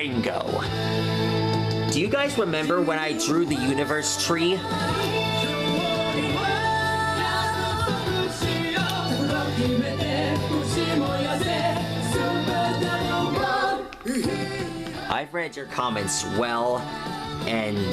Bingo. Do you guys remember when I drew the universe tree? I've read your comments well and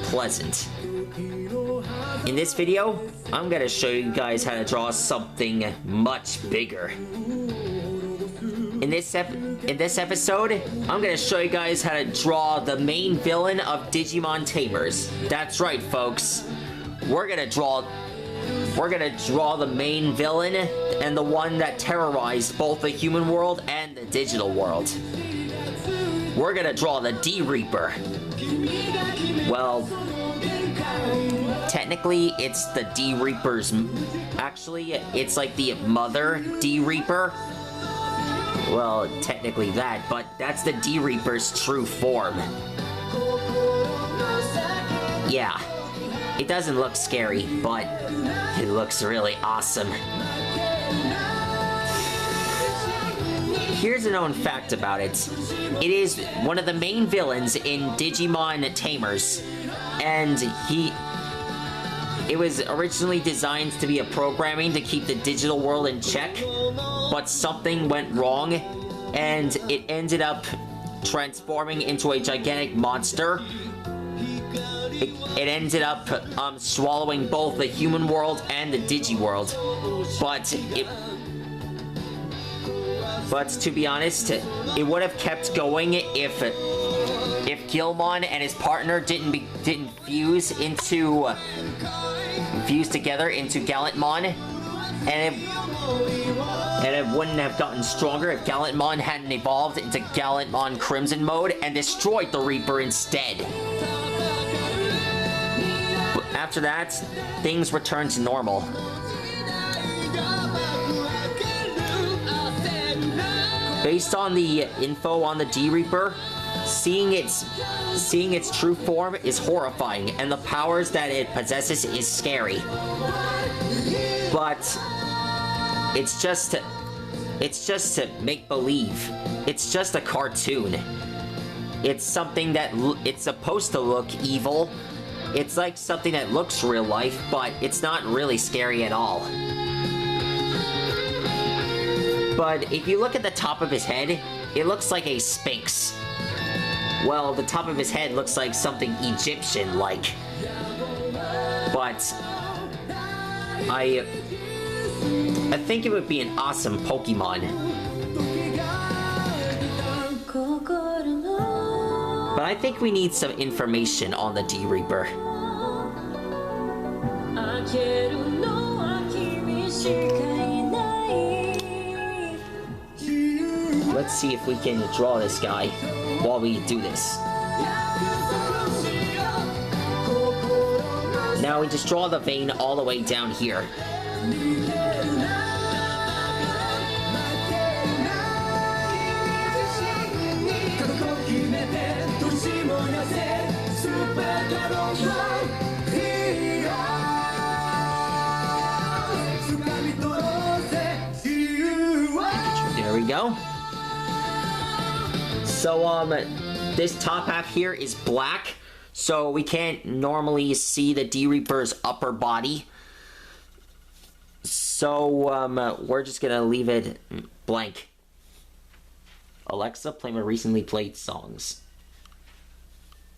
pleasant. In this video, I'm gonna show you guys how to draw something much bigger. In this episode, I'm gonna show you guys how to draw the main villain of Digimon Tamers. That's right, folks. We're gonna draw the main villain and the one that terrorized both the human world and the digital world. We're gonna draw the D-Reaper. Well, technically, it's the D-Reaper's... Actually, it's like the mother D-Reaper. Well, technically that, but that's the D-Reaper's true form. Yeah, it doesn't look scary, but it looks really awesome. Here's a known fact about it. It is one of the main villains in Digimon Tamers, and it was originally designed to be a programming to keep the digital world in check, but something went wrong, and it ended up transforming into a gigantic monster. It ended up swallowing both the human world and the digi world, but to be honest, it would have kept going if Gilmon and his partner didn't fuse together into Gallantmon, and it wouldn't have gotten stronger if Gallantmon hadn't evolved into Gallantmon Crimson mode and destroyed the Reaper instead. After that, things returned to normal. Based on the info on the D-Reaper, seeing its true form is horrifying, and the powers that it possesses is scary. But it's just to make believe. It's just a cartoon. It's something that it's supposed to look evil. It's like something that looks real life, but it's not really scary at all. But if you look at the top of his head, it looks like a sphinx. Well, the top of his head looks like something Egyptian-like. But I think it would be an awesome Pokemon. But I think we need some information on the D-Reaper. Let's see if we can draw this guy while we do this. Now we just draw the vein all the way down here. There we go. So, this top half here is black, so we can't normally see the D-Reaper's upper body. So, we're just gonna leave it blank. Alexa, play my recently played songs.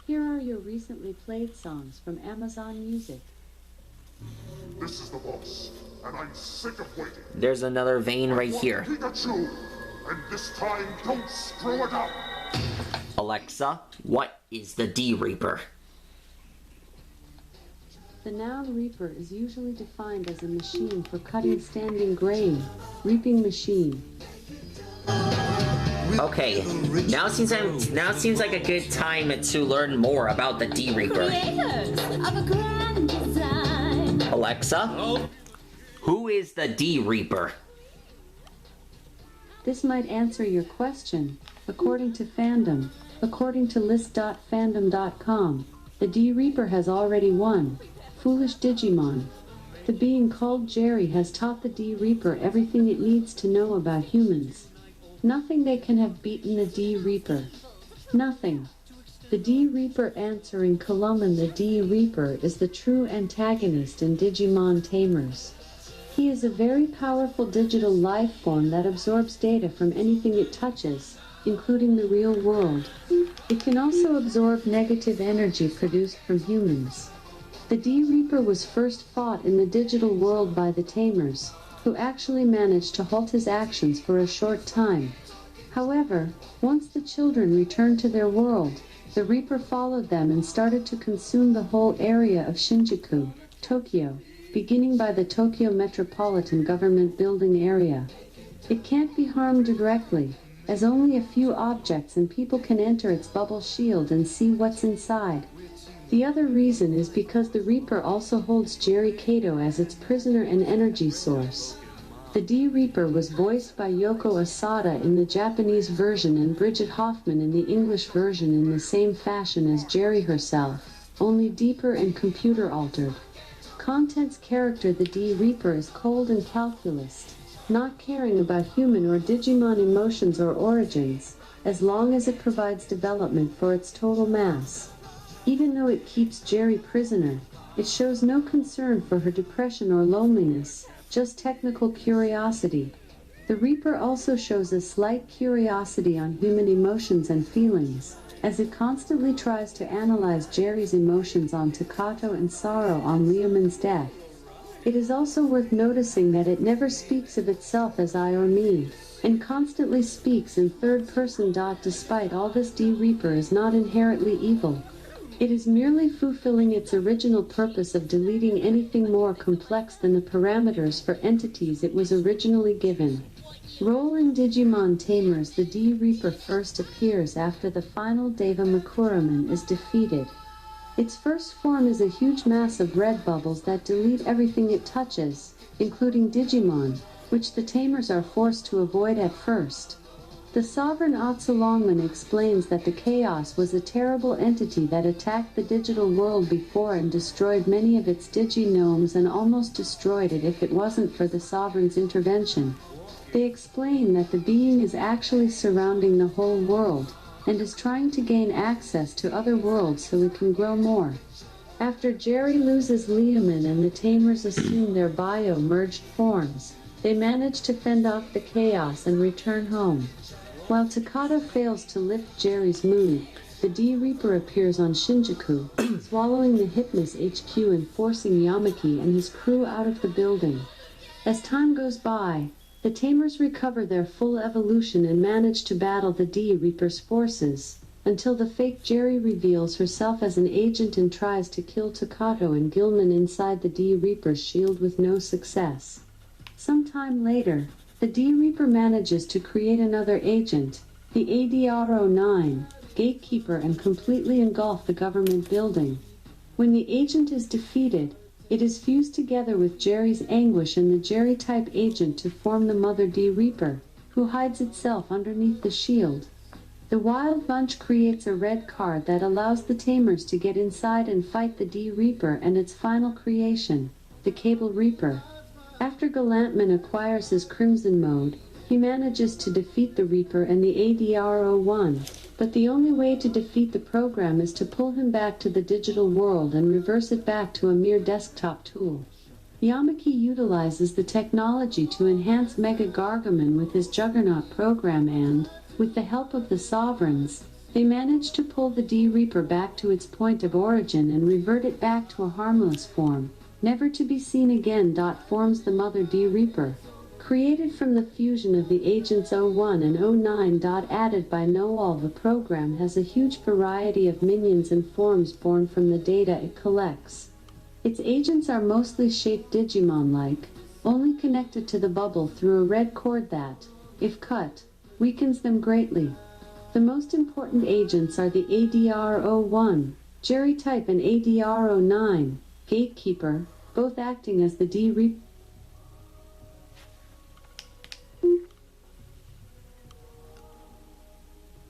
Here are your recently played songs from Amazon Music. This is the boss, and I'm sick of waiting. There's another vein right here. Pikachu, and this time don't screw it up. Alexa, what is the D-Reaper? The noun reaper is usually defined as a machine for cutting standing grain, reaping machine. Okay, now seems like a good time to learn more about the D-Reaper. Alexa, who is the D-Reaper? This might answer your question. According to fandom, according to list.fandom.com, the D-Reaper has already won. Foolish Digimon. The being called Jerry has taught the D-Reaper everything it needs to know about humans. Nothing they can have beaten the D-Reaper. Nothing. The D-Reaper answering Koloman. The D-Reaper is the true antagonist in Digimon Tamers. He is a very powerful digital life form that absorbs data from anything it touches, including the real world. It can also absorb negative energy produced from humans. The D-Reaper was first fought in the digital world by the Tamers, who actually managed to halt his actions for a short time. However, once the children returned to their world, the Reaper followed them and started to consume the whole area of Shinjuku, Tokyo, beginning by the Tokyo Metropolitan Government Building area. It can't be harmed directly, as only a few objects and people can enter its bubble shield and see what's inside. The other reason is because the Reaper also holds Jerry Kato as its prisoner and energy source. The D-Reaper was voiced by Yoko Asada in the Japanese version and Bridget Hoffman in the English version in the same fashion as Jerry herself, only deeper and computer-altered. Content's character the D-Reaper is cold and calculist, not caring about human or Digimon emotions or origins, as long as it provides development for its total mass. Even though it keeps Jerry prisoner, it shows no concern for her depression or loneliness, just technical curiosity. The Reaper also shows a slight curiosity on human emotions and feelings, as it constantly tries to analyze Jerry's emotions on Takato and sorrow on Leoman's death. It is also worth noticing that it never speaks of itself as I or me, and constantly speaks in third person. Despite all this, D-Reaper is not inherently evil. It is merely fulfilling its original purpose of deleting anything more complex than the parameters for entities it was originally given. Role in Digimon Tamers. The D-Reaper first appears after the final Deva Makuraman is defeated. Its first form is a huge mass of red bubbles that delete everything it touches, including Digimon, which the Tamers are forced to avoid at first. The Sovereign Otsulongman explains that the Chaos was a terrible entity that attacked the digital world before and destroyed many of its Digi-Gnomes and almost destroyed it if it wasn't for the Sovereign's intervention. They explain that the being is actually surrounding the whole world, and is trying to gain access to other worlds so it can grow more. After Jerry loses Leoman and the Tamers assume their bio-merged forms, they manage to fend off the Chaos and return home. While Takata fails to lift Jerry's mood, the D-Reaper appears on Shinjuku, swallowing the Hypnos HQ and forcing Yamaki and his crew out of the building. As time goes by, the Tamers recover their full evolution and manage to battle the D-Reaper's forces, until the fake Jerry reveals herself as an agent and tries to kill Takato and Gilman inside the D-Reaper's shield with no success. Sometime later, the D-Reaper manages to create another agent, the ADR-09, Gatekeeper, and completely engulf the government building. When the agent is defeated, it is fused together with Jerry's anguish and the Jerry-type agent to form the Mother D-Reaper, who hides itself underneath the shield. The Wild Bunch creates a red card that allows the Tamers to get inside and fight the D-Reaper and its final creation, the Cable Reaper. After Galantman acquires his Crimson Mode, he manages to defeat the Reaper and the ADR-01, but the only way to defeat the program is to pull him back to the digital world and reverse it back to a mere desktop tool. Yamaki utilizes the technology to enhance Mega Gargamon with his Juggernaut program and, with the help of the Sovereigns, they manage to pull the D-Reaper back to its point of origin and revert it back to a harmless form, never to be seen again. Forms the Mother D-Reaper, created from the fusion of the Agents 01 and 09. Added by Noel. The program has a huge variety of minions and forms born from the data it collects. Its agents are mostly shaped Digimon-like, only connected to the bubble through a red cord that, if cut, weakens them greatly. The most important agents are the ADR-01, Jerry-type, and ADR-09, Gatekeeper, both acting as the D-Reaper.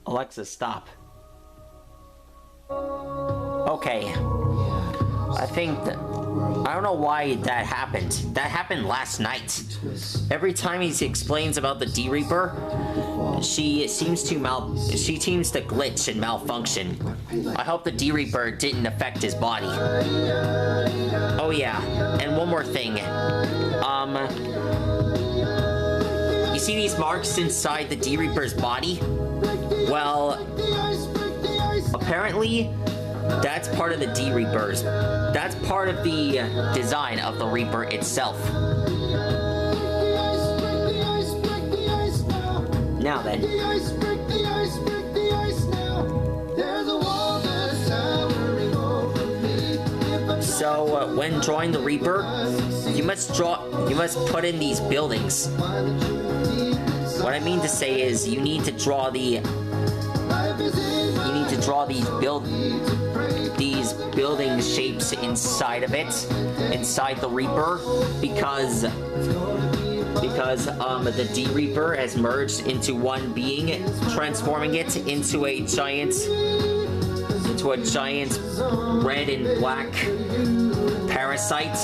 Alexa, stop. Okay. I think that I don't know why that happened. That happened last night. Every time he explains about the D-Reaper, she seems to glitch and malfunction. I hope the D-Reaper didn't affect his body. Oh yeah, and one more thing. You see these marks inside the D-Reaper's body? Well, apparently, that's part of the D-Reapers. That's part of the design of the Reaper itself. Now then. So, when drawing the Reaper, you must put in these buildings. What I mean to say is, you need to draw these building shapes inside of it, inside the Reaper, because the D-Reaper has merged into one being, transforming it into a giant red and black parasite,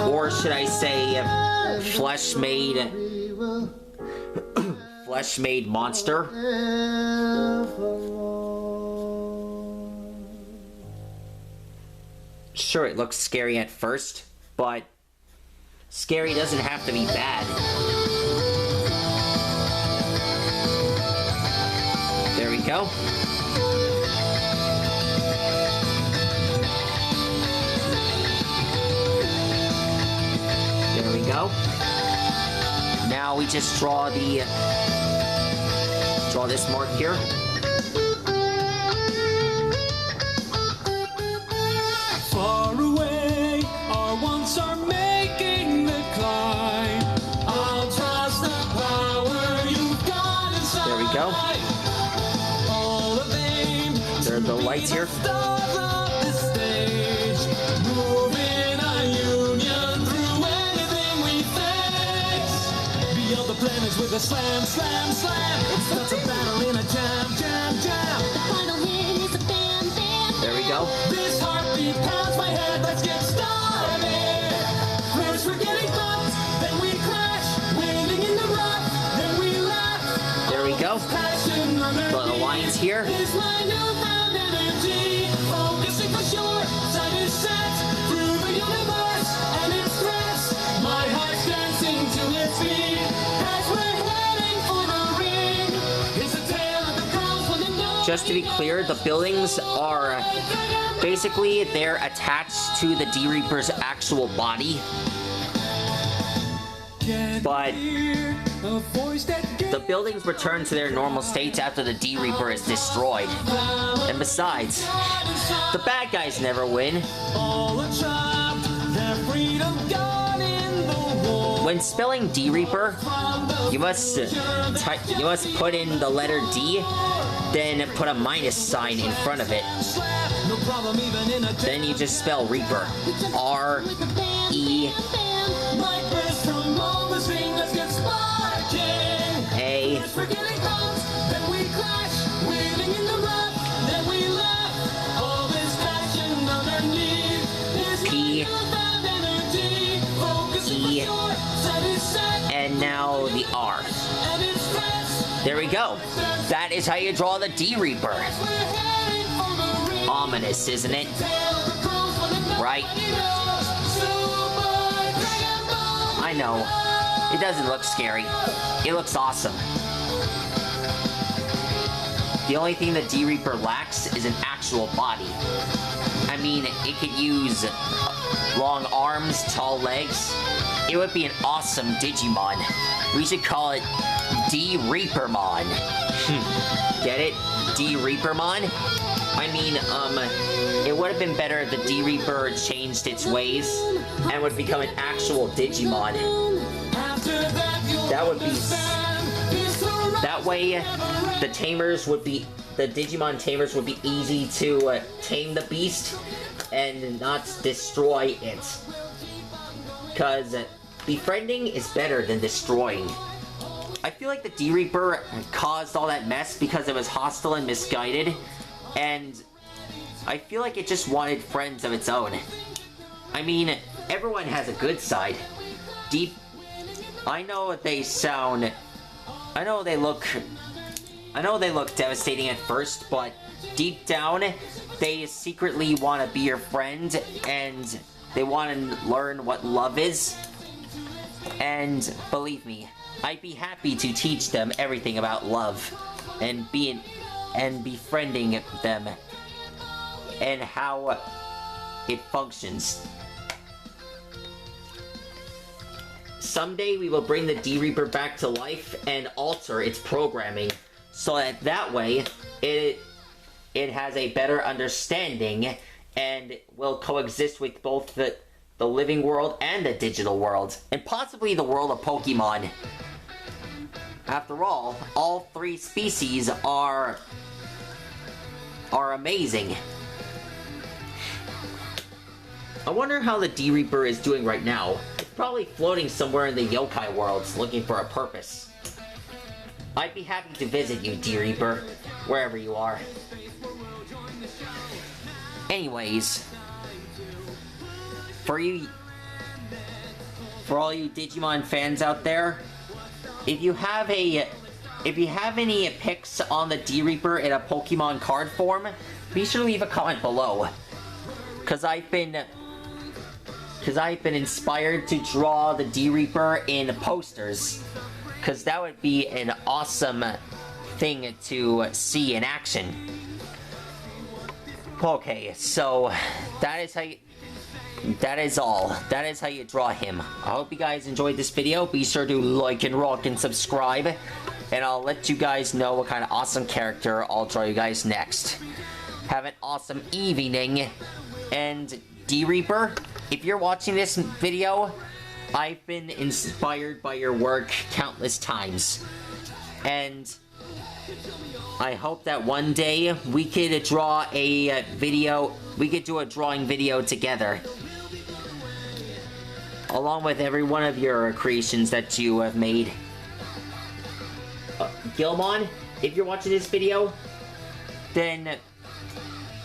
or should I say flesh-made monster. Sure, it looks scary at first, but scary doesn't have to be bad. There we go. There we go. Now we just draw this mark here. Far away, our wants are making the climb. I'll trust the power you've got inside. There we go. All of aim. There are the lights here. Stars of the stage. Moving our union through anything we face. Beyond the planets with a slam, slam, slam. It's not a battle in a jam, jam, jam. The final hit is a bam, bam. There we go. This heartbeat pounds my head, let's get started. First we're getting bumped, then we crash. Winning in the rough, then we laugh. There we go. Passion The lines here. is my newfound energy. Focusing for sure, sight is set. Through the universe and its threats. My heart's dancing to its beat. As we're heading for the ring. It's a tale of the girls when they know. Just to be clear, the buildings are basically they're attached to the D-Reaper's actual body, but the buildings return to their normal states after the D-Reaper is destroyed. And besides, the bad guys never win. When spelling D-Reaper, you must put in the letter D, then put a minus sign in front of it. Then you just spell Reaper. R-E-A. P. E. And now the R. There we go. That is how you draw the D-Reaper. Ominous, isn't it? Right? I know. It doesn't look scary. It looks awesome. The only thing the D-Reaper lacks is an actual body. I mean, it could use long arms, tall legs. It would be an awesome Digimon. We should call it D-Reapermon. Get it? D-Reapermon? I mean, it would have been better if the D-Reaper changed its ways and would become an actual Digimon. That would be... That way, the Digimon tamers would be easy to tame the beast and not destroy it. Because befriending is better than destroying. I feel like the D-Reaper caused all that mess because it was hostile and misguided, and I feel like it just wanted friends of its own. I mean, everyone has a good side. I know they look devastating at first, but deep down, they secretly want to be your friend, and they want to learn what love is. And believe me, I'd be happy to teach them everything about love, and befriending them, and how it functions. Someday we will bring the D-Reaper back to life and alter its programming, so that way it has a better understanding and will coexist with both the living world and the digital world, and possibly the world of Pokemon. After all three species are amazing. I wonder how the D-Reaper is doing right now. It's probably floating somewhere in the yokai worlds, looking for a purpose. I'd be happy to visit you, D-Reaper, wherever you are. Anyways, for all you Digimon fans out there, if you have any pics on the D-Reaper in a Pokemon card form, be sure to leave a comment below. Cause I've been inspired to draw the D-Reaper in posters. Cause that would be an awesome thing to see in action. Okay, so that is all. That is how you draw him. I hope you guys enjoyed this video. Be sure to like and rock and subscribe. And I'll let you guys know what kind of awesome character I'll draw you guys next. Have an awesome evening. And D-Reaper, if you're watching this video, I've been inspired by your work countless times. And I hope that one day we could draw a video, we could do a drawing video together. Along with every one of your creations that you have made. Gilmon, if you're watching this video, then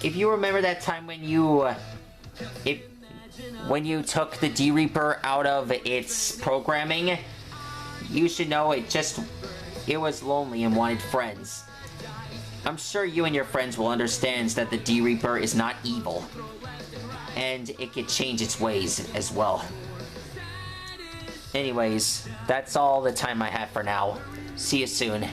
if you remember that time when you took the D-Reaper out of its programming, you should know it was lonely and wanted friends. I'm sure you and your friends will understand that the D-Reaper is not evil, and it could change its ways as well. Anyways, that's all the time I have for now. See you soon.